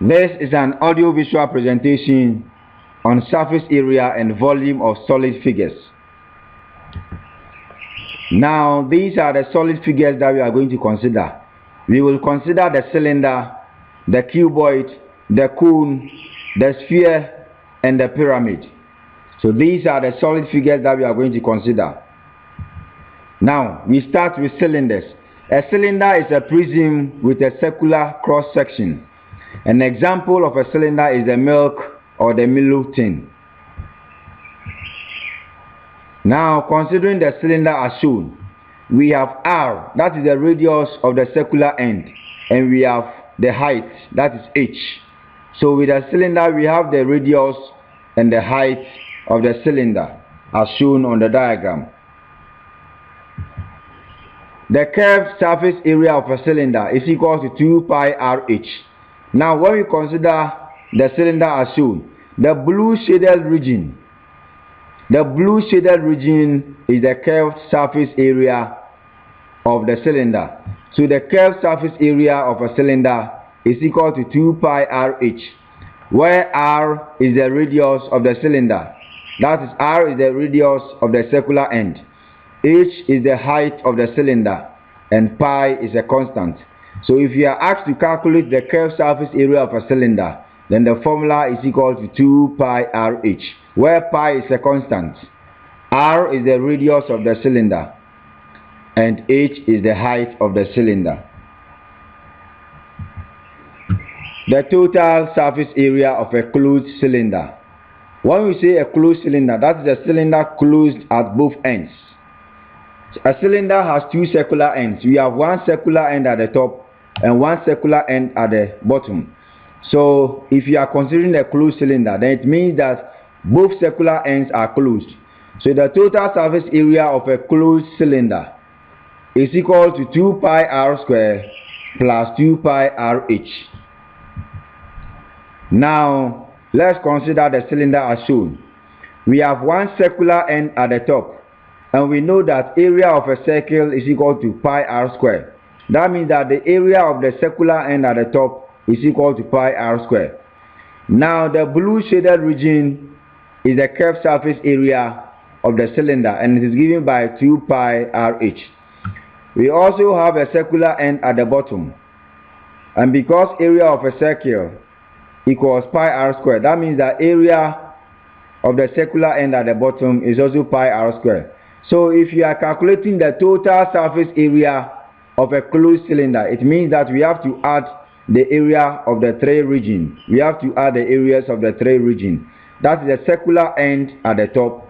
This is an audio-visual presentation on surface area and volume of solid figures. Now, these are the solid figures that we are going to consider. We will consider the cylinder, the cuboid, the cone, the sphere, and the pyramid. So these are the solid figures that we are going to consider. Now, we start with cylinders. A cylinder is a prism with a circular cross-section. An example of a cylinder is the milk or the Milo tin. Now, considering the cylinder as shown, we have R, that is the radius of the circular end, and we have the height, that is H. So with the cylinder, we have the radius and the height of the cylinder as shown on the diagram. The curved surface area of a cylinder is equal to 2 pi RH. Now, when we consider the cylinder as shown, the blue shaded region is the curved surface area of the cylinder. So the curved surface area of a cylinder is equal to 2 pi RH, where R is the radius of the cylinder. That is, R is the radius of the circular end. H is the height of the cylinder, and pi is a constant. So if you are asked to calculate the curved surface area of a cylinder, then the formula is equal to 2 pi RH, where pi is a constant. R is the radius of the cylinder, and H is the height of the cylinder. The total surface area of a closed cylinder. When we say a closed cylinder, that is a cylinder closed at both ends. A cylinder has two circular ends. We have one circular end at the top and one circular end at the bottom. So if you are considering a closed cylinder, then it means that both circular ends are closed. So the total surface area of a closed cylinder is equal to 2 pi R square plus 2 pi RH. Now, let's consider the cylinder as shown. We have one circular end at the top, and we know that area of a circle is equal to pi R square. That means that the area of the circular end at the top is equal to pi R square. Now, the blue shaded region is the curved surface area of the cylinder, and it is given by 2 pi RH. We also have a circular end at the bottom, and because area of a circle equals pi R square, that means that area of the circular end at the bottom is also pi R square. So if you are calculating the total surface area of a closed cylinder, it means that we have to add the area of the three regions. We have to add the areas of the three regions. That is the circular end at the top,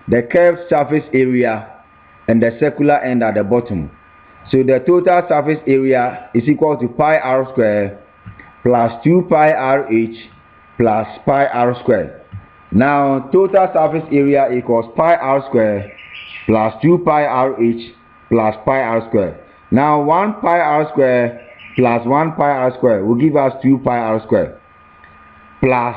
the curved surface area, and the circular end at the bottom. So the total surface area is equal to pi R square plus 2 pi RH plus pi R square. Now, total surface area equals pi R square plus 2 pi RH plus pi R square. Now, 1 pi R square plus 1 pi R square will give us 2 pi R square plus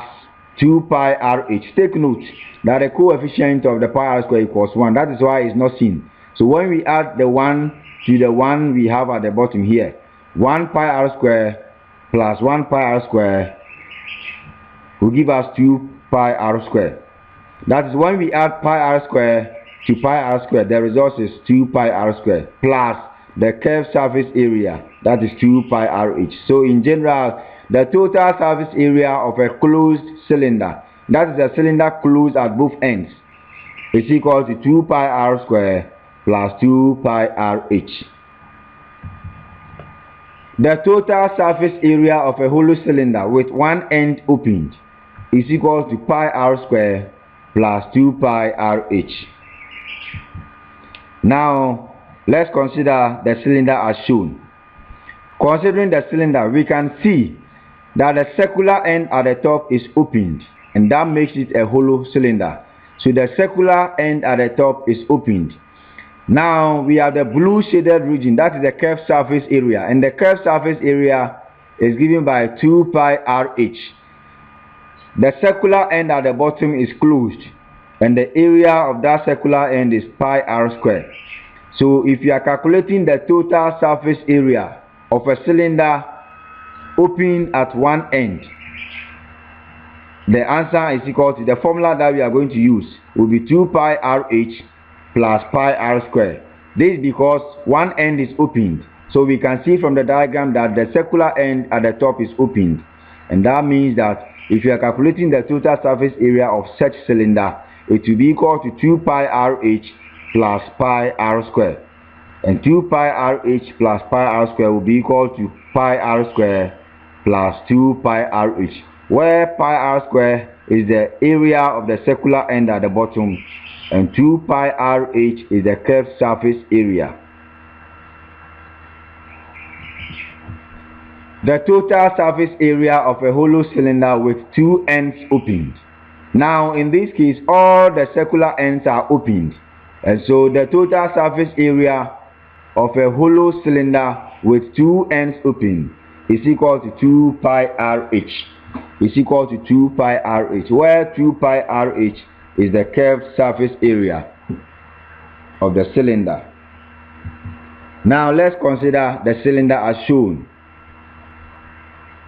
2 pi RH. Take note that the coefficient of the pi R square equals 1. That is why it's not seen. So when we add the 1 to the 1 we have at the bottom here, 1 pi R square plus 1 pi R square will give us 2 pi R square. That is, when we add pi R square to pi R square, the result is 2 pi R square plus the curved surface area, that is 2 pi RH. So in general, the total surface area of a closed cylinder, that is a cylinder closed at both ends, is equal to 2 pi R square plus 2 pi RH. The total surface area of a hollow cylinder with one end opened is equal to pi R square plus 2 pi RH. Now, let's consider the cylinder as shown. Considering the cylinder, we can see that the circular end at the top is opened, and that makes it a hollow cylinder. So the circular end at the top is opened. Now, we have the blue shaded region, that is the curved surface area, and the curved surface area is given by 2 pi RH. The circular end at the bottom is closed, and the area of that circular end is pi R square. So if you are calculating the total surface area of a cylinder open at one end, the answer is equal to the formula that we are going to use will be 2 pi rh plus pi r square. This is because one end is opened. So we can see from the diagram that the circular end at the top is opened. And that means that if you are calculating the total surface area of such cylinder, it will be equal to 2 pi rh plus pi r square. And 2 pi rh plus pi r square will be equal to pi r square plus 2 pi rh, where pi r square is the area of the circular end at the bottom and 2 pi rh is the curved surface area. The total surface area of a hollow cylinder with two ends opened. Now in this case, all the circular ends are opened, and so the total surface area of a hollow cylinder with two ends open is equal to 2 pi rh. Is equal to 2 pi rh, where 2 pi rh is the curved surface area of the cylinder. Now let's consider the cylinder as shown.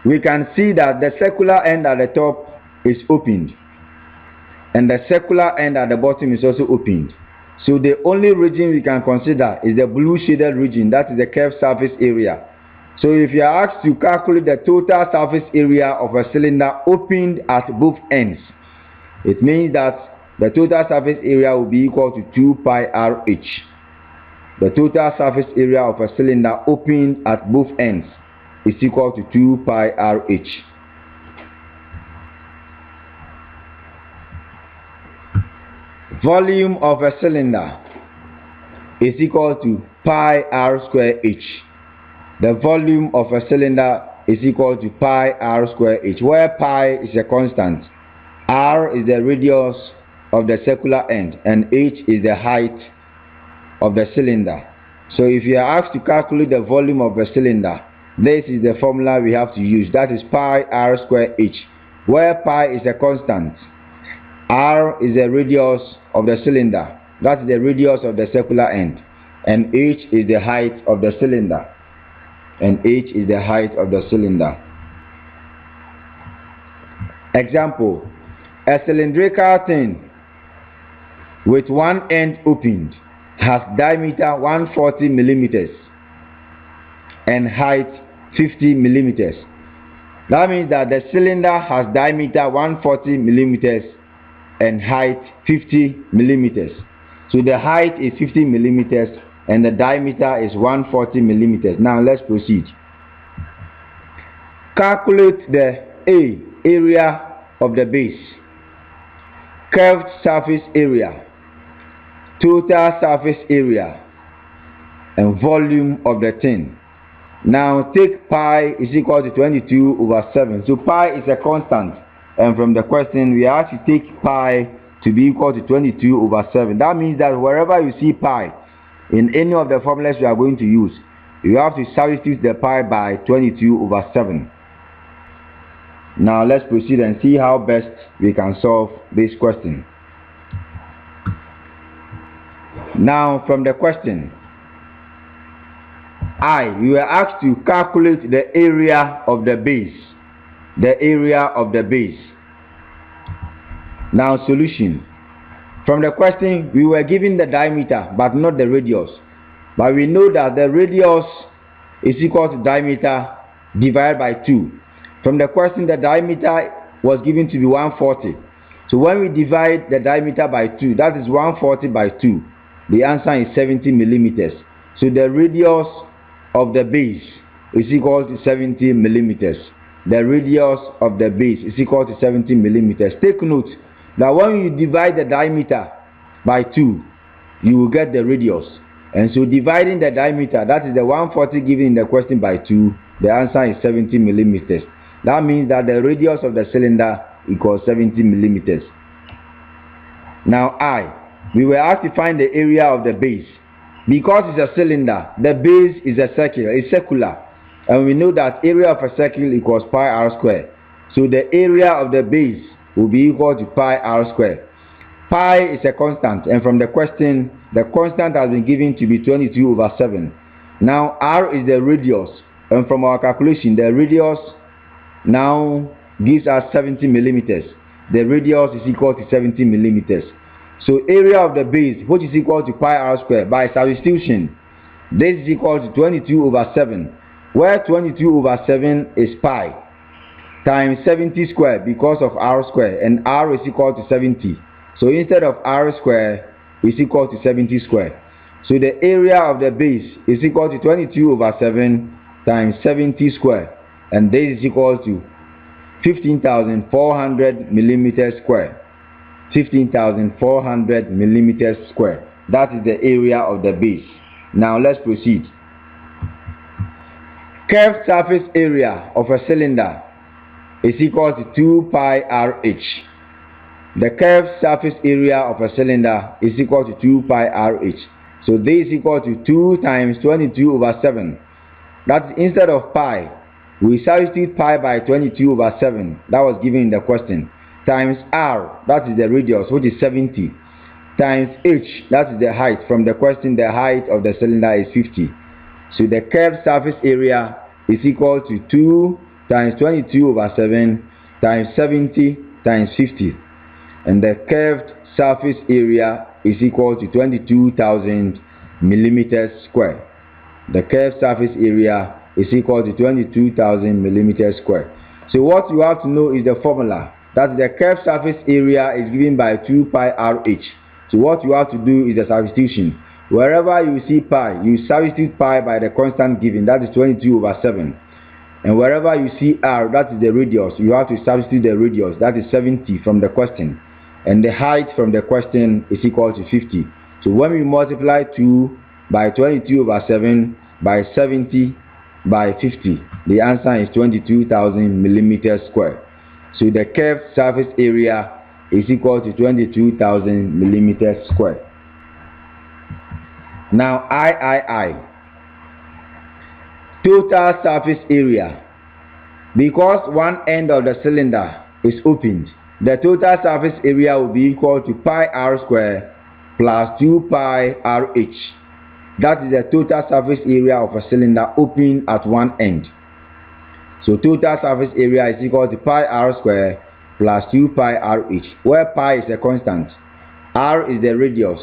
We can see that the circular end at the top is opened and the circular end at the bottom is also opened. So the only region we can consider is the blue shaded region, that is the curved surface area. So if you are asked to calculate the total surface area of a cylinder opened at both ends, it means that the total surface area will be equal to 2 pi rh. The total surface area of a cylinder opened at both ends is equal to 2 pi rh. Volume of a cylinder is equal to pi r square h. The volume of a cylinder is equal to pi r square h, where pi is a constant, r is the radius of the circular end, and h is the height of the cylinder. So if you are asked to calculate the volume of a cylinder, this is the formula we have to use, that is pi r square h, where pi is a constant, r is the radius of the cylinder, that is the radius of the circular end, and h is the height of the cylinder. And h is the height of the cylinder. Example: a cylindrical tin with one end opened has diameter 140 millimeters and height 50 millimeters. That means that the cylinder has diameter 140 millimeters and height 50 millimeters. So the height is 50 millimeters and the diameter is 140 millimeters. Now let's proceed. Calculate the area of the base, curved surface area, total surface area, and volume of the tin. Now take pi is equal to 22 over 7. So pi is a constant, and from the question we have to take pi to be equal to 22 over 7. That means that wherever you see pi in any of the formulas we are going to use, you have to substitute the pi by 22 over 7. Now let's proceed and see how best we can solve this question. Now from the question, you are asked to calculate the area of the base. The area of the base. Now solution. From the question, we were given the diameter but not the radius. But we know that the radius is equal to diameter divided by 2. From the question, the diameter was given to be 140. So when we divide the diameter by 2, that is 140 by 2. The answer is 70 millimeters. So the radius of the base is equal to 70 millimeters. The radius of the base is equal to 70 millimeters. Take note that when you divide the diameter by 2, you will get the radius. And so dividing the diameter, that is the 140 given in the question, by 2, the answer is 70 millimeters. That means that the radius of the cylinder equals 70 millimeters. Now we were asked to find the area of the base. Because it's a cylinder, the base is a circle, it's circular. And we know that area of a circle equals pi r square. So the area of the base will be equal to pi r square. Pi is a constant, and from the question, the constant has been given to be 22 over 7. Now r is the radius, and from our calculation, the radius now gives us 70 millimeters. the radius is equal to 70 millimeters. So area of the base, which is equal to pi r squared, by substitution, this is equal to 22 over 7, where 22 over 7 is pi, times 70 squared because of r squared, and r is equal to 70. So instead of r squared, is equal to 70 squared. So the area of the base is equal to 22 over 7 times 70 squared, and this is equal to 15,400 millimeters square. 15,400 millimeters square. That is the area of the base. Now let's proceed. Curved surface area of a cylinder is equal to 2 pi rh. The curved surface area of a cylinder is equal to 2 pi rh. So this is equal to 2 times 22 over 7. That is, instead of pi, we substitute pi by 22 over 7. That was given in the question. Times r, that is the radius, which is 70. Times h, that is the height. From the question, the height of the cylinder is 50. So the curved surface area is equal to 2 times 22 over 7 times 70 times 50. And the curved surface area is equal to 22,000 millimeters square. The curved surface area is equal to 22,000 millimeters square. So what you have to know is the formula. That the curved surface area is given by 2 pi rh. So what you have to do is the substitution. Wherever you see pi, you substitute pi by the constant given, that is 22 over 7. And wherever you see r, that is the radius, you have to substitute the radius, that is 70 from the question. And the height from the question is equal to 50. So when we multiply 2 by 22 over 7 by 70 by 50, the answer is 22,000 millimeters square. So the curved surface area is equal to 22,000 millimeters square. Now III, total surface area. Because one end of the cylinder is opened, the total surface area will be equal to pi r squared plus 2 pi rh. That is the total surface area of a cylinder open at one end. So total surface area is equal to pi r squared plus 2 pi rh, where pi is a constant, r is the radius,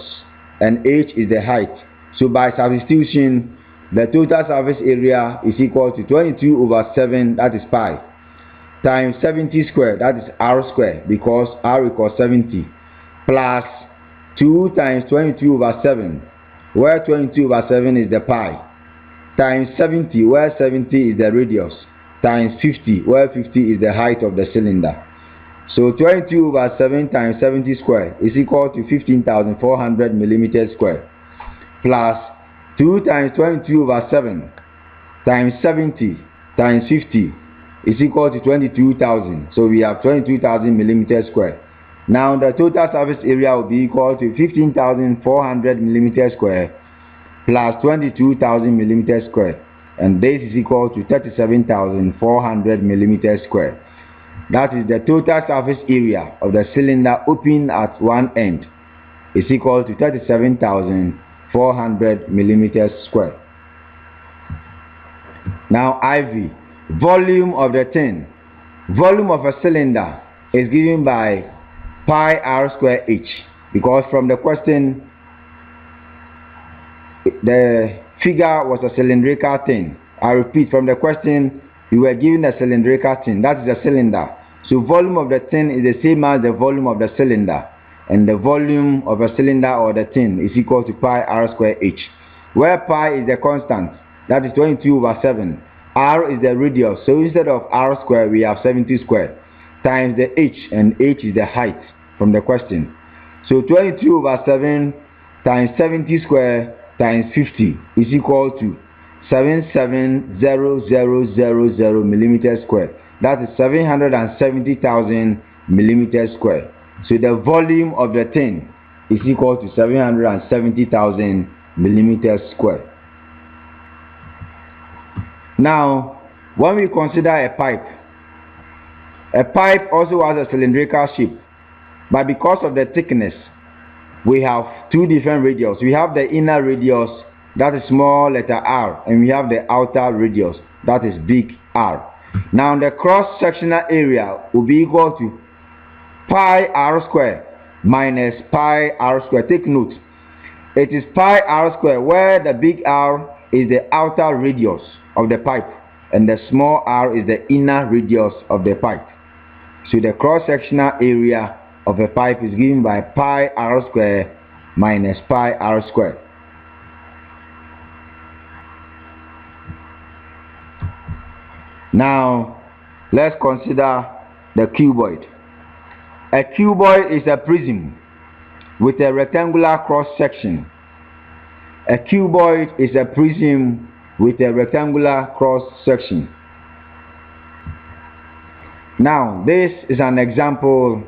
and h is the height. So by substitution, the total surface area is equal to 22 over 7, that is pi, times 70 squared, that is r squared, because r equals 70, plus 2 times 22 over 7, where 22 over 7 is the pi, times 70, where 70 is the radius, times 50, where 50 is the height of the cylinder. So 22 over 7 times 70 squared is equal to 15,400 millimeters square, plus 2 times 22 over 7 times 70 times 50 is equal to 22,000. So we have 22,000 millimeters square. Now the total surface area will be equal to 15,400 millimeters square plus 22,000 millimeters square, and this is equal to 37,400 millimeters square. That is the total surface area of the cylinder open at one end is equal to 37,400 millimeters square. Now IV, volume of the tin. Volume of a cylinder is given by pi r square h, because from the question the figure was a cylindrical tin. I repeat, from the question you were given a cylindrical tin, that is a cylinder. So volume of the tin is the same as the volume of the cylinder, and the volume of a cylinder or the tin is equal to pi r square h, where pi is the constant, that is 22 over 7, r is the radius, so instead of r square we have 70 square, times the h, and h is the height from the question. So 22 over 7 times 70 square times 50 is equal to 770000 millimeters square. That is 770,000 millimeters square. So the volume of the tin is equal to 770,000 millimeters square. Now, when we consider a pipe also has a cylindrical shape, but because of the thickness, we have two different radius. We have the inner radius, that is small letter r, and we have the outer radius, that is big R. Now the cross-sectional area will be equal to pi r square minus pi r square. Take note, it is pi r square where the big R is the outer radius of the pipe and the small r is the inner radius of the pipe. So the cross-sectional area of a pipe is given by pi r square minus pi r square. Now let's consider the cuboid. A cuboid is a prism with a rectangular cross-section. A cuboid is a prism with a rectangular cross-section. Now this is an example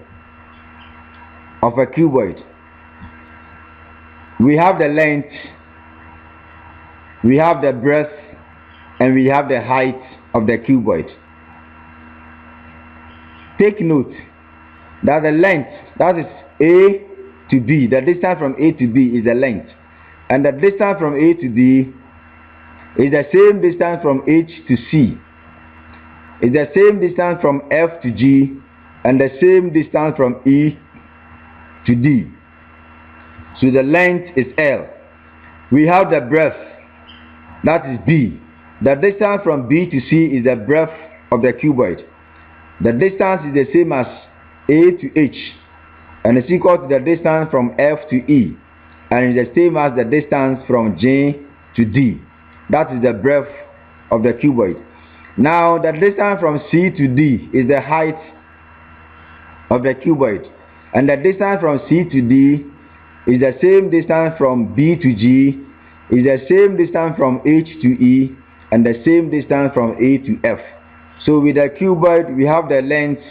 of a cuboid. We have the length, we have the breadth, and we have the height of the cuboid. Take note that the length, that is A to B, the distance from A to B is the length, and the distance from A to B is the same distance from H to C, is the same distance from F to G, and the same distance from E to D. So the length is L. We have the breadth, that is B. The distance from B to C is the breadth of the cuboid. The distance is the same as A to H, and it's equal to the distance from F to E, and is the same as the distance from J to D. That is the breadth of the cuboid. Now the distance from C to D is the height of the cuboid, and the distance from C to D is the same distance from B to G, is the same distance from H to E, and the same distance from A to F. So with the cuboid, we have the length,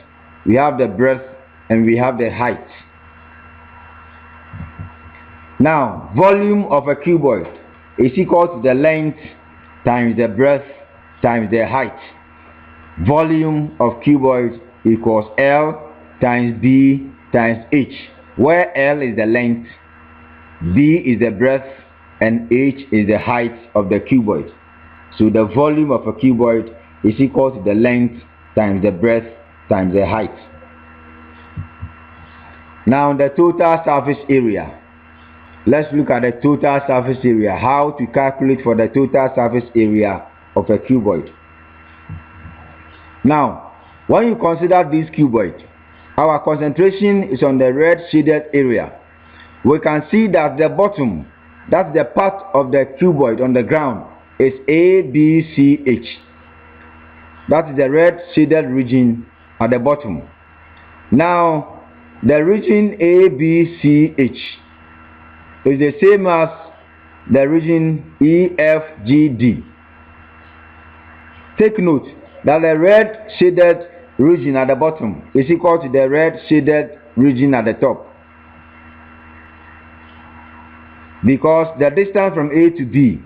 we have the breadth, and we have the height. Now, volume of a cuboid is equal to the length times the breadth times the height. Volume of cuboid equals L times B times H, where L is the length, B is the breadth, and H is the height of the cuboid. So the volume of a cuboid is equal to the length times the breadth times the height. Now the total surface area. Let's look at the total surface area, how to calculate for the total surface area of a cuboid. Now, when you consider this cuboid, our concentration is on the red shaded area. We can see that the bottom, that's the part of the cuboid on the ground, is A, B, C, H. That is the red shaded region at the bottom. Now, the region A, B, C, H is the same as the region E, F, G, D. Take note that the red shaded region at the bottom is equal to the red shaded region at the top, because the distance from A to B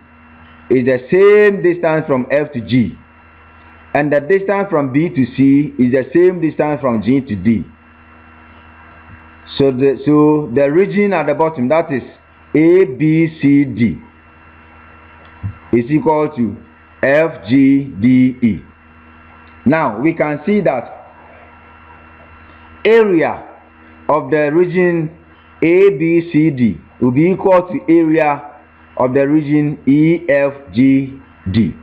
is the same distance from F to G, and the distance from B to C is the same distance from G to D. So the region at the bottom, that is A, B, C, D, is equal to F, G, D, E. Now we can see that area of the region A, B, C, D will be equal to area of the region E, F, G, D.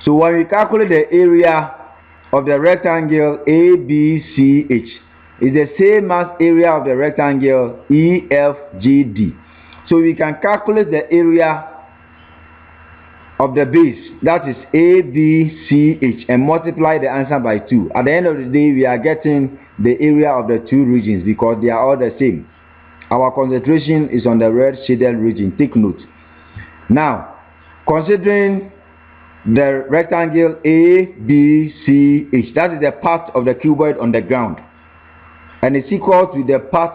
So when we calculate the area of the rectangle A, B, C, H, is the same as area of the rectangle E, F, G, D. So we can calculate the area of the base, that is A, B, C, H, and multiply the answer by 2. At the end of the day, we are getting the area of the two regions because they are all the same. Our concentration is on the red shaded region. Take note. Now, considering the rectangle A, B, C, H, that is the part of the cuboid on the ground, and it's equal to the part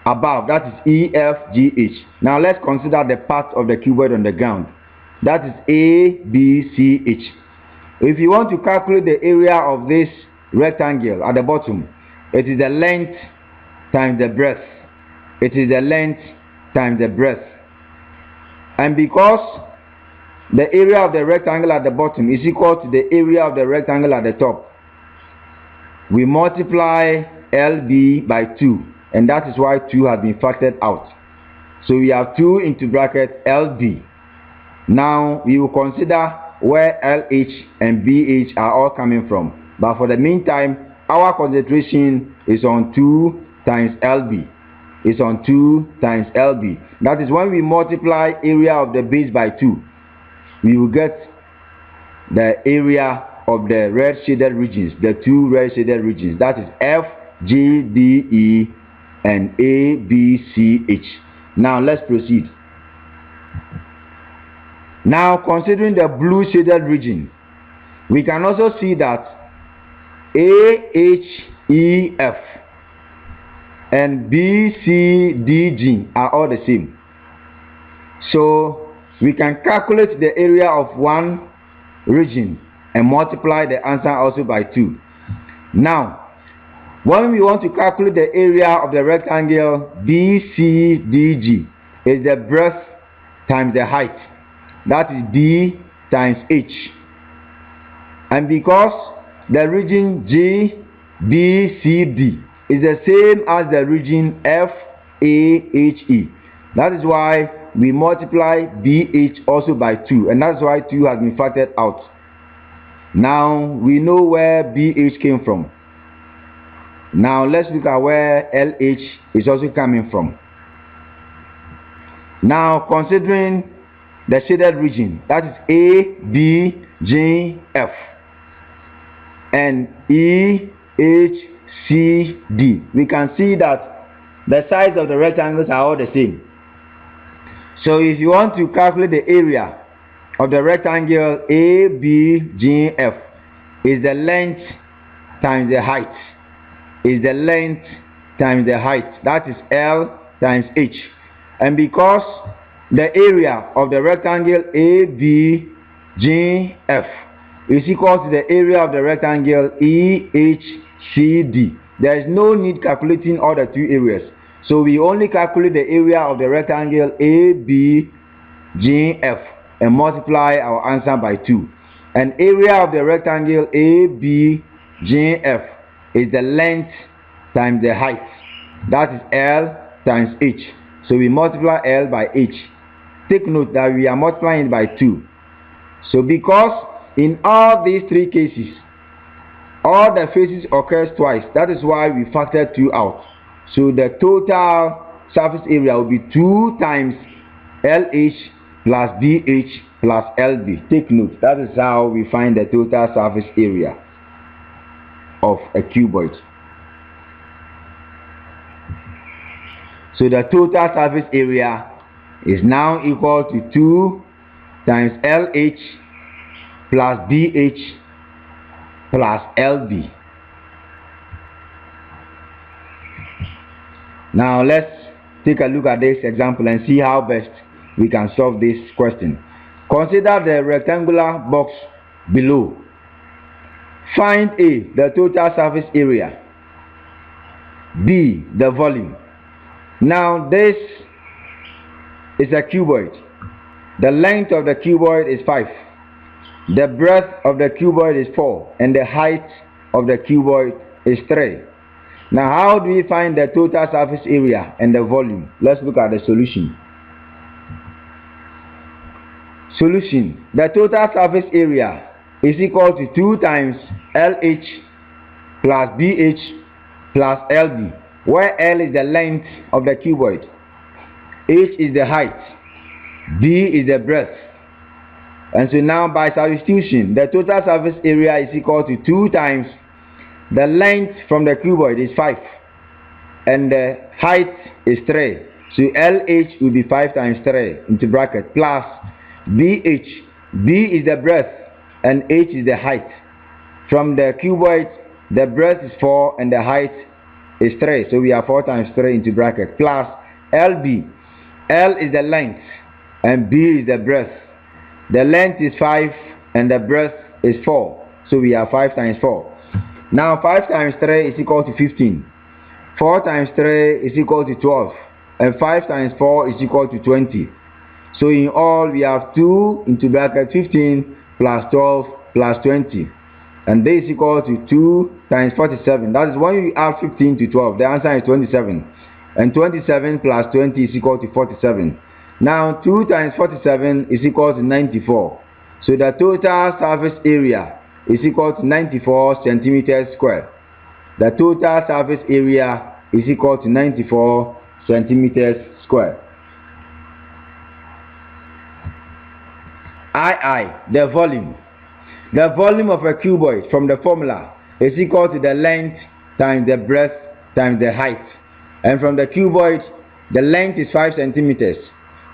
above, that is E, F, G, H. Now let's consider the part of the cuboid on the ground, that is A, B, C, H. If you want to calculate the area of this rectangle at the bottom, it is the length times the breadth. It is the length times the breadth. And because the area of the rectangle at the bottom is equal to the area of the rectangle at the top, we multiply LB by 2, and that is why 2 has been factored out. So we have 2 into bracket LB. Now we will consider where LH and BH are all coming from, but for the meantime our concentration is on 2 times LB. It's on 2 times LB. That is, when we multiply area of the base by 2, we will get the area of the red shaded regions, the 2 red shaded regions, that is F, G, D, E and A, B, C, H. Now let's proceed. Now considering the blue shaded region, we can also see that A, H, E, F and B, C, D, G are all the same. So we can calculate the area of one region and multiply the answer also by 2. Now when we want to calculate the area of the rectangle BCDG, is the breadth times the height, that is D times H. And because the region GBCD is the same as the region FAHE, that is why we multiply BH also by 2, and that's why 2 has been factored out. Now we know where BH came from. Now let's look at where LH is also coming from. Now considering the shaded region, that is A, B, G, F and E, H, C, D, we can see that the sides of the rectangles are all the same. So if you want to calculate the area of the rectangle A, B, G, F, is the length times the height. Is the length times the height, that is L times H. And because the area of the rectangle ABGF is equal to the area of the rectangle EHCD, there is no need calculating all the 2 areas. So we only calculate the area of the rectangle ABGF and multiply our answer by 2. And area of the rectangle ABGF is the length times the height, that is L times H. So we multiply L by H. Take note that we are multiplying by 2. So because in all these 3 cases all the faces occurs twice, that is why we factor 2 out. So the total surface area will be 2 times LH plus BH plus LB. Take note, that is how we find the total surface area of a cuboid. So the total surface area is now equal to 2 times LH plus BH plus LB. Now let's take a look at this example and see how best we can solve this question. Consider the rectangular box below. Find A, the total surface area, B, the volume. Now this is a cuboid. The length of the cuboid is 5. The breadth of the cuboid is 4, and the height of the cuboid is 3. Now how do we find the total surface area and the volume? Let's look at the solution. Solution. The total surface area is equal to 2 times LH plus BH plus LB, where L is the length of the cuboid, H is the height, B is the breadth. And so now by substitution, the total surface area is equal to 2 times the length from the cuboid is 5 and the height is 3. So LH will be 5 times 3 into bracket plus BH. B is the breadth and H is the height. From the cuboid, the breadth is 4 and the height is 3. So we have 4 times 3 into bracket plus LB. L is the length and B is the breadth. The length is 5 and the breadth is 4. So we have 5 times 4. Now 5 times 3 is equal to 15. 4 times 3 is equal to 12. And 5 times 4 is equal to 20. So in all we have 2 into bracket 15 plus 12 plus 20. And this is equal to 2 times 47. That is when you add 15 to 12. The answer is 27. And 27 plus 20 is equal to 47. Now 2 times 47 is equal to 94. So the total surface area is equal to 94 centimeters square. The total surface area is equal to 94 centimeters square. The volume. The volume of a cuboid from the formula is equal to the length times the breadth times the height. And from the cuboid, the length is 5 centimeters,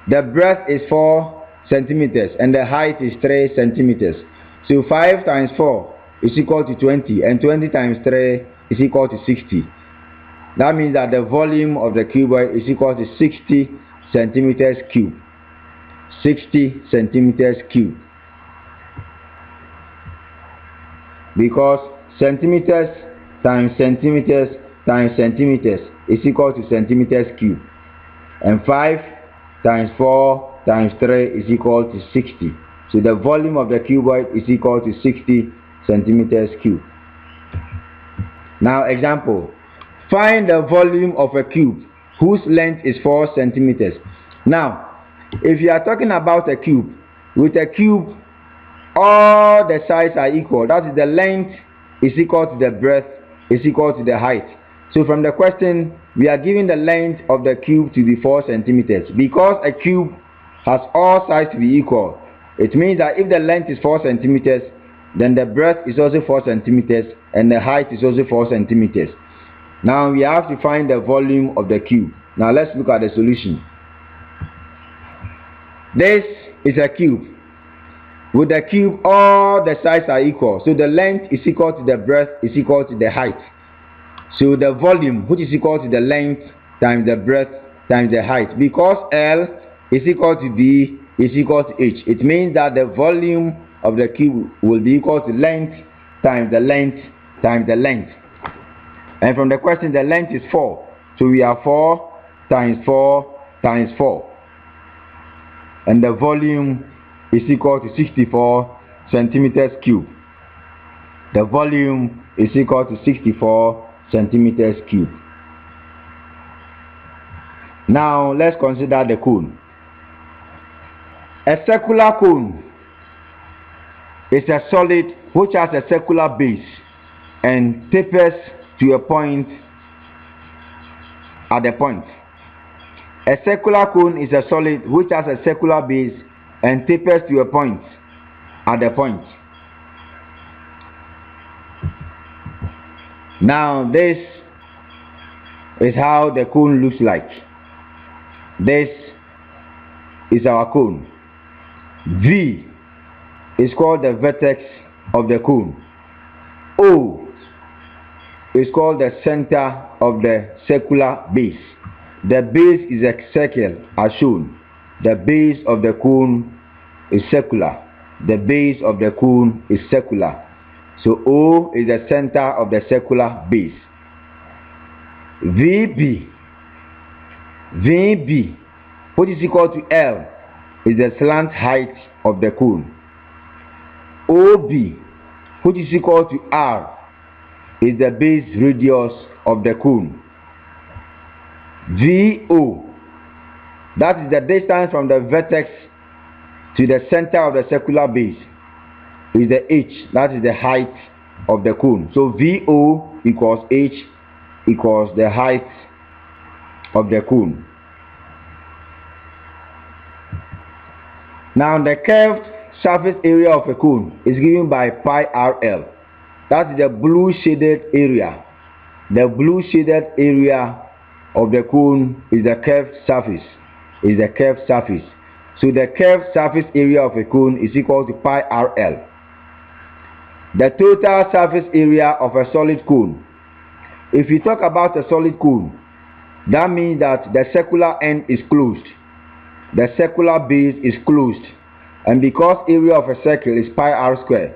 the breadth is 4 centimeters, and the height is 3 centimeters. So 5 times 4 is equal to 20, and 20 times 3 is equal to 60. That means that the volume of the cuboid is equal to 60 centimeters cube. 60 centimeters cube. Because centimeters times centimeters times centimeters is equal to centimeters cube. And 5 times 4 times 3 is equal to 60. So the volume of the cuboid is equal to 60 centimeters cube. Now example. Find the volume of a cube whose length is 4 centimeters. Now, if you are talking about a cube, with a cube, all the sides are equal. That is, the length is equal to the breadth is equal to the height. So from the question, we are giving the length of the cube to be 4 centimeters. Because a cube has all sides to be equal, it means that if the length is 4 centimeters, then the breadth is also 4 centimeters and the height is also 4 centimeters. Now we have to find the volume of the cube. Now let's look at the solution. This is a cube. With the cube, all the sides are equal. So the length is equal to the breadth is equal to the height. So the volume, which is equal to the length times the breadth times the height. Because L is equal to B is equal to H, it means that the volume of the cube will be equal to length times the length times the length. And from the question, the length is 4. So we have 4 times 4 times 4. And the volume is equal to 64 centimeters cube. The volume is equal to 64 centimeters cube. Now let's consider the cone. A circular cone is a solid which has a circular base and tapers to a point at the point. A circular cone is a solid which has a circular base and tapers to a point at the point. Now this is how the cone looks like. This is our cone. V is called the vertex of the cone. O is called the center of the circular base. The base is a circle as shown. The base of the cone is circular. The base of the cone is circular. So O is the center of the circular base. VB, which is equal to L, is the slant height of the cone. OB, which is equal to R, is the base radius of the cone. VO, that is the distance from the vertex to the center of the circular base, is the H, that is the height of the cone. So VO equals H equals the height of the cone. Now the curved surface area of a cone is given by pi RL. That is the blue shaded area. The blue shaded area of the cone is the curved surface. So the curved surface area of a cone is equal to pi RL. The total surface area of a solid cone. If you talk about a solid cone, that means that the circular end is closed. The circular base is closed. And because area of a circle is pi r square,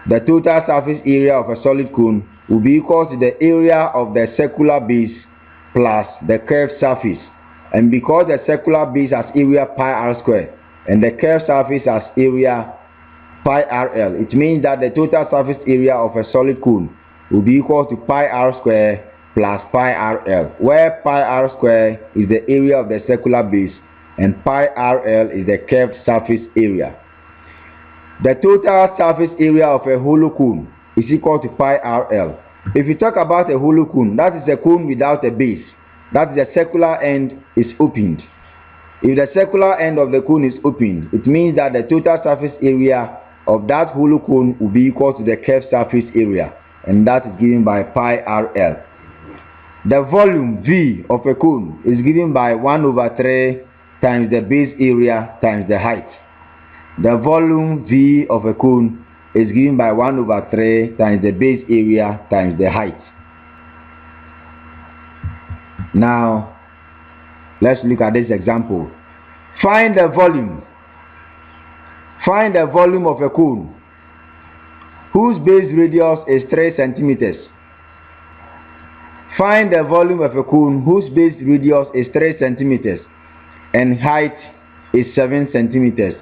the total surface area of a solid cone will be equal to the area of the circular base plus the curved surface. And because the circular base has area pi r square and the curved surface has area pi RL. It means that the total surface area of a solid cone will be equal to pi R square plus pi RL, where pi R square is the area of the circular base and pi RL is the curved surface area. The total surface area of a hollow cone is equal to pi RL. If you talk about a hollow cone, that is a cone without a base. That is the circular end is opened. If the circular end of the cone is opened, it means that the total surface area of that hollow cone will be equal to the curved surface area, and that is given by pi RL. The volume V of a cone is given by 1/3 times the base area times the height. The volume V of a cone is given by 1/3 times the base area times the height. Now, let's look at this example. Find the volume. Find the volume of a cone whose base radius is 3 centimeters. Find the volume of a cone whose base radius is 3 centimeters and height is 7 centimeters.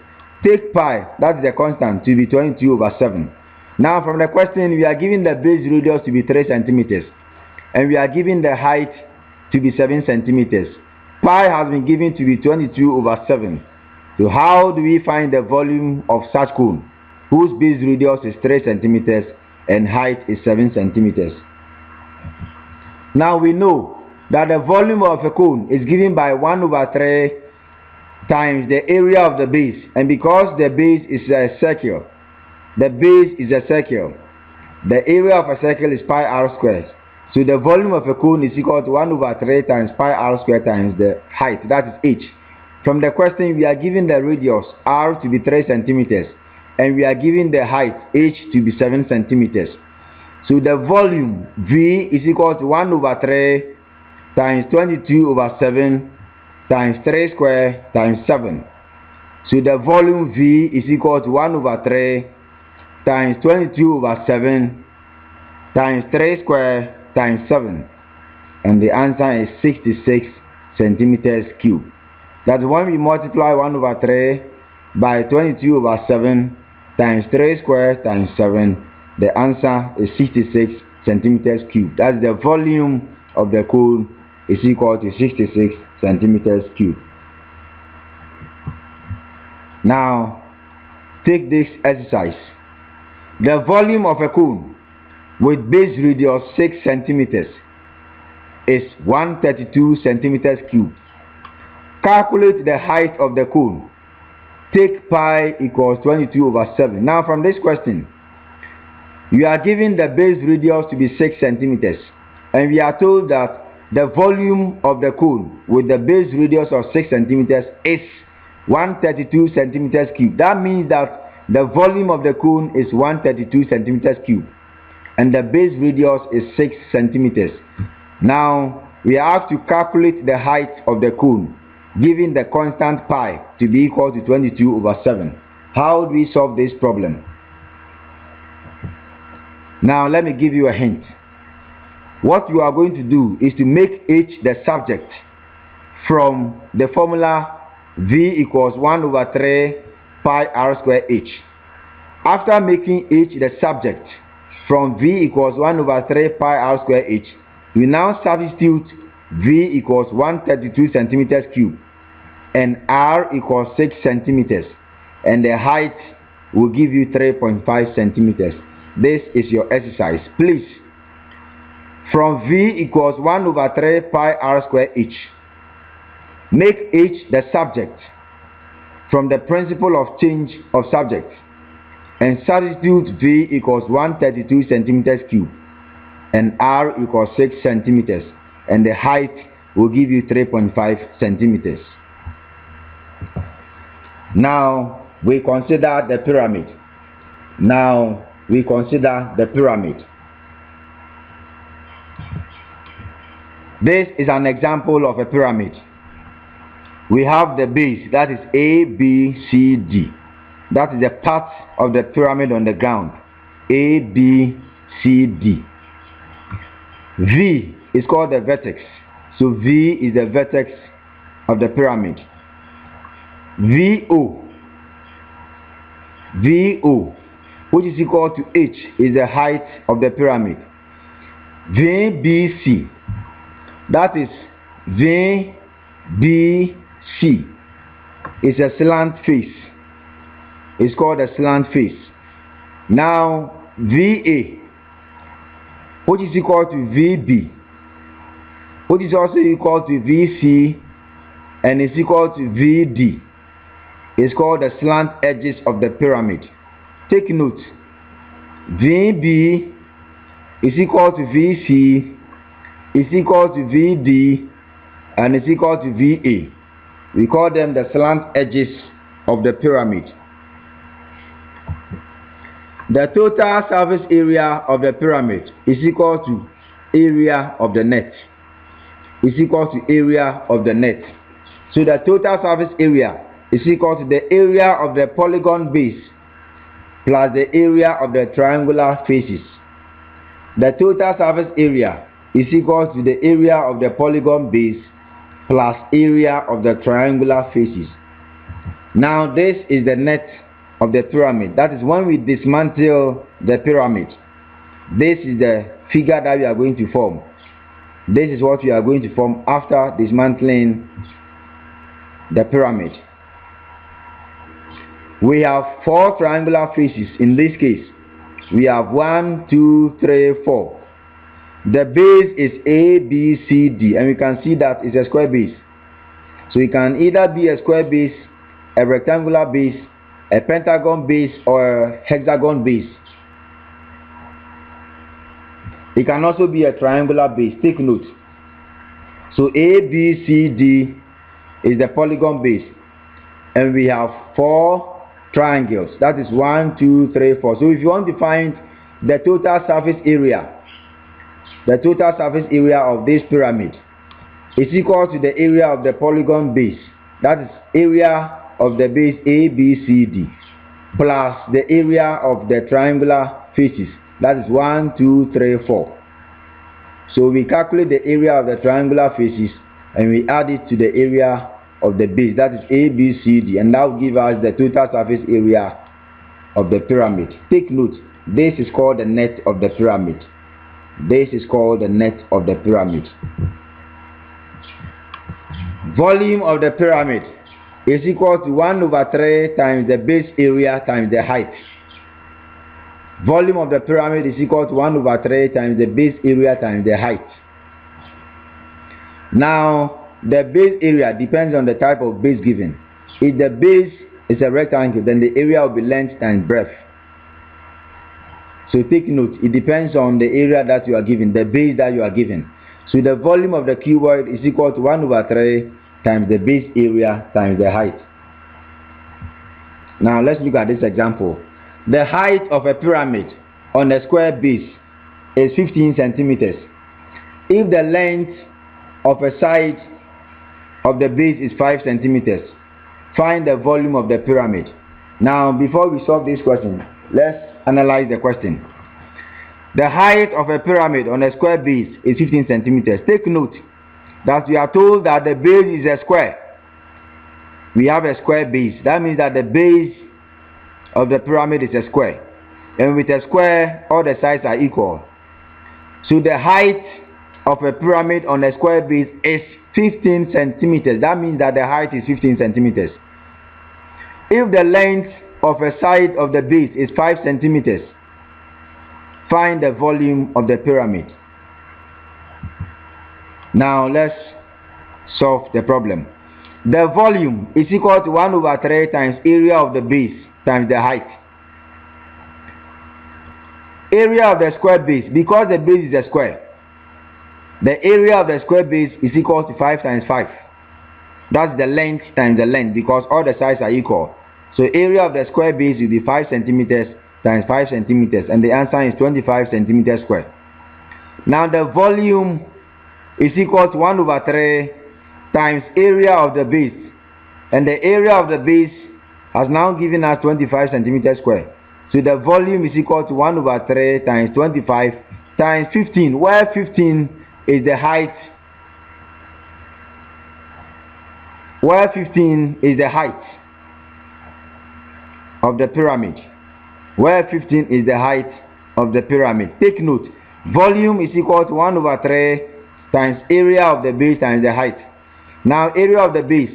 Take pi, that is the constant, to be 22/7. Now from the question, we are given the base radius to be 3 centimeters and we are given the height to be 7 centimeters. Pi has been given to be 22/7. So how do we find the volume of such cone whose base radius is 3 centimeters and height is 7 centimeters? Now we know that the volume of a cone is given by 1/3 times the area of the base, and because the base is a circle, the area of a circle is pi R squared. So the volume of a cone is equal to 1/3 times pi R squared times the height, that is h. From the question, we are given the radius r to be 3 centimeters and we are given the height h to be 7 centimeters. So the volume V is equal to 1/3 times 22/7 times 3 square times 7. So the volume V is equal to 1/3 times 22/7 times 3 square times 7. And the answer is 66 centimeters cube. That's when we multiply 1/3 by 22/7 times 3 square times 7. The answer is 66 centimeters cube. That's the volume of the cone is equal to 66 centimeters cube. Now, take this exercise. The volume of a cone with base radius 6 centimeters is 132 centimeters cube. Calculate the height of the cone. Take pi equals 22/7. Now from this question, you are given the base radius to be 6 centimeters and we are told that the volume of the cone with the base radius of 6 centimeters is 132 centimeters cube. That means that the volume of the cone is 132 centimeters cube and the base radius is 6 centimeters. Now we are asked to calculate the height of the cone given the constant pi to be equal to 22/7. How do we solve this problem? Now let me give you a hint. What you are going to do is to make h the subject from the formula V equals 1/3 pi R square h. After making h the subject from V equals 1/3 pi R square h, we now substitute V equals 132 centimeters cube and R equals 6 centimeters and the height will give you 3.5 centimeters. This is your exercise. Please, from V equals 1/3 pi R square h, make h the subject from the principle of change of subject and substitute V equals 132 centimeters cube and R equals 6 centimeters and the height will give you 3.5 centimeters. Now we consider the pyramid. This is an example of a pyramid. We have the base, that is A, B, C, D. That is the part of the pyramid on the ground. A, B, C, D. V is called the vertex. So V is the vertex of the pyramid. VO VO, which is equal to H, is the height of the pyramid. VBC, that is VBC, is a slant face. It's called a slant face. Now VA, which is equal to VB, which is also equal to VC, and is equal to VD, is called the slant edges of the pyramid. Take note, VB is equal to VC, is equal to VD, and is equal to VA. We call them the slant edges of the pyramid. The total surface area of the pyramid is equal to area of the net. Is equal to area of the net. So the total surface area is equal to the area of the polygon base plus the area of the triangular faces. The total surface area is equal to the area of the polygon base plus area of the triangular faces. Now this is the net of the pyramid. That is when we dismantle the pyramid. This is the figure that we are going to form. This is what we are going to form after dismantling the pyramid. We have 4 triangular faces in this case. We have 1, 2, 3, 4. The base is A, B, C, D, and we can see that it's a square base. So it can either be a square base, a rectangular base, a pentagon base, or a hexagon base. It can also be a triangular base. Take note. So A, B, C, D is the polygon base, and we have 4 triangles. That is 1, 2, 3, 4. So if you want to find the total surface area, the total surface area of this pyramid is equal to the area of the polygon base. That is area of the base A, B, C, D, plus the area of the triangular faces. That is 1, 2, 3, 4. So we calculate the area of the triangular faces and we add it to the area of the base. That is A, B, C, D, and that will give us the total surface area of the pyramid. Take note, this is called the net of the pyramid. This is called the net of the pyramid. Volume of the pyramid is equal to 1/3 times the base area times the height. Volume of the pyramid is equal to 1/3 times the base area times the height. Now, the base area depends on the type of base given. If the base is a rectangle, then the area will be length times breadth. So take note, it depends on the area that you are given, the base that you are given. So the volume of the cuboid is equal to 1/3 times the base area times the height. Now let's look at this example. The height of a pyramid on a square base is 15 centimeters. If the length of a side of the base is 5 centimeters, find the volume of the pyramid. Now before we solve this question, let's analyze the question. The height of a pyramid on a square base is 15 centimeters. Take note that we are told that the base is a square. We have a square base. That means that the base of the pyramid is a square. And with a square, all the sides are equal. So the height of a pyramid on a square base is 15 centimeters. That means that the height is 15 centimeters. If the length of a side of the base is 5 centimeters, find the volume of the pyramid. Now let's solve the problem. The volume is equal to 1/3 times area of the base times the height. Area of the square base, because the base is a square, the area of the square base is equal to 5 times 5. That's the length times the length, because all the sides are equal. So area of the square base will be 5 centimeters times 5 centimeters, and the answer is 25 centimeters square. Now the volume is equal to 1/3 times area of the base, and the area of the base has now given us 25 centimeters square. So the volume is equal to 1/3 times 25 times 15, where 15 is the height. Where 15 is the height. of the pyramid, where 15 is the height of the pyramid. Take note, volume is equal to 1 over 3 times area of the base times the height. Now area of the base,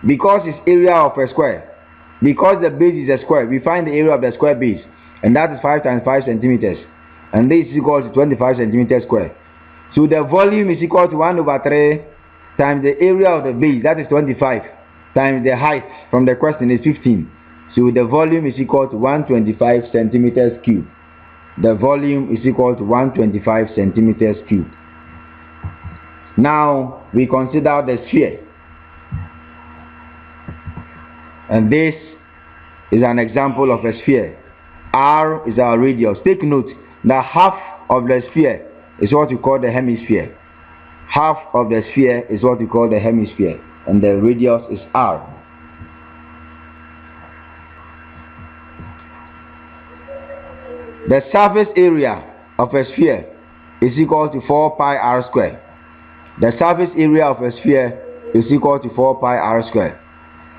because it's area of a square, because the base is a square, we find the area of the square base, and that is 5 times 5 centimeters, and this is equal to 25 centimeters square. So the volume is equal to 1 over 3 times the area of the base, that is 25, times the height from the question is 15. So the volume is equal to 125 centimeters cube. The volume is equal to 125 centimeters cube. Now we consider the sphere. And this is an example of a sphere. R is our radius. Take note, the half of the sphere is what we call the hemisphere. Half of the sphere is what we call the hemisphere, and the radius is R. The surface area of a sphere is equal to 4 pi r square. The surface area of a sphere is equal to 4 pi r square.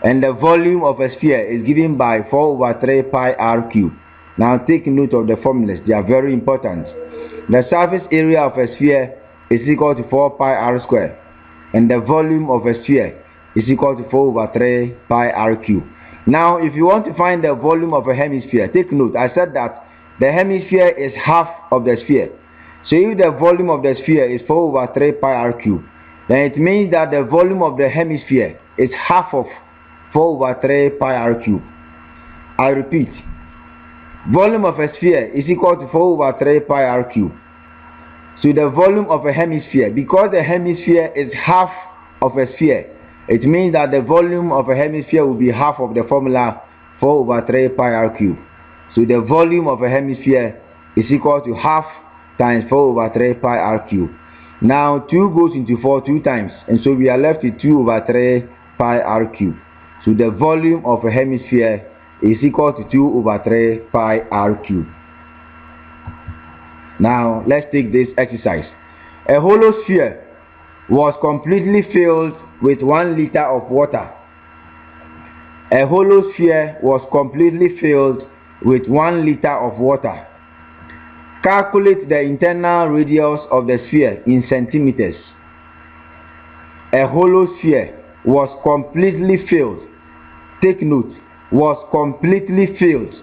And the volume of a sphere is given by 4 over 3 pi r cube. Now take note of the formulas, they are very important. The surface area of a sphere is equal to 4 pi r square, and the volume of a sphere is equal to 4 over 3 pi r cube. Now if you want to find the volume of a hemisphere, take note, I said that the hemisphere is half of the sphere. So if the volume of the sphere is 4 over 3 pi r cube, then it means that the volume of the hemisphere is half of 4 over 3 pi r cube. I repeat, volume of a sphere is equal to 4 over 3 pi r cube. So the volume of a hemisphere, because the hemisphere is half of a sphere, it means that the volume of a hemisphere will be half of the formula 4 over 3 pi r cube. So the volume of a hemisphere is equal to half times 4 over 3 pi r cube. Now 2 goes into 4 2 times, and so we are left with 2 over 3 pi r cube. So the volume of a hemisphere is equal to 2 over 3 pi r cube. Now let's take this exercise. A hollow sphere was completely filled with 1 liter of water. A hollow sphere was completely filled with 1 liter of water. Calculate the internal radius of the sphere in centimeters. A hollow sphere was completely filled. Take note, was completely filled.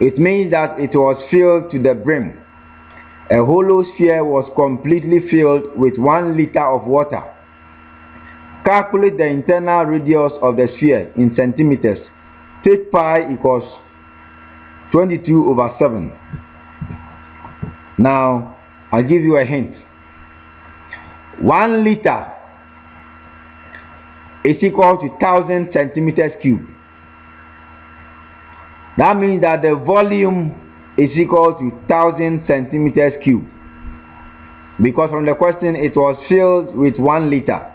It means that it was filled to the brim. A hollow sphere was completely filled with 1 liter of water. Calculate the internal radius of the sphere in centimeters. Take pi equals 22 over 7. Now, I'll give you a hint. 1 liter is equal to 1000 centimeters cube. That means that the volume is equal to 1000 centimeters cube. Because from the question it was filled with 1 liter.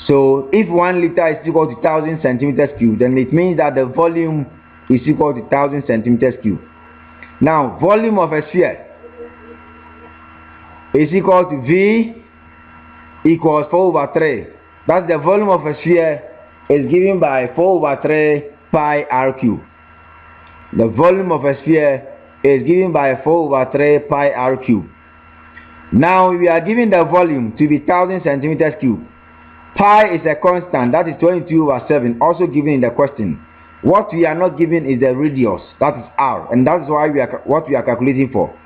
So if 1 liter is equal to 1000 centimeters cube, then it means that the volume is equal to 1000 centimeters cube. Now, volume of a sphere is equal to V equals 4 over 3. That's the volume of a sphere is given by 4 over 3 pi r cube. The volume of a sphere is given by 4 over 3 pi r cube. Now we are given the volume to be 1000 centimeters cube. Pi is a constant, that is 22 over 7, also given in the question. What we are not given is the radius, that is r, and that's why what we are calculating for.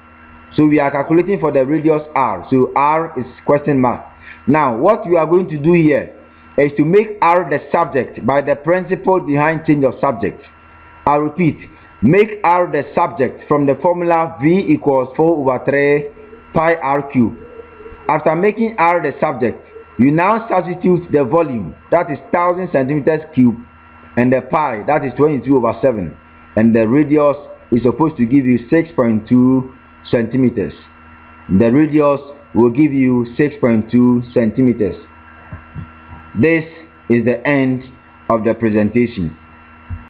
So we are calculating for the radius r, so r is question mark. Now what we are going to do here is to make r the subject by the principle behind change of subject. I repeat, make r the subject from the formula V equals 4 over 3 pi r cube. After making r the subject, you now substitute the volume, that is 1000 centimeters cube, and the pi, that is 22 over 7, and the radius is supposed to give you 6.2 centimeters. The radius will give you 6.2 centimeters. This is the end of the presentation.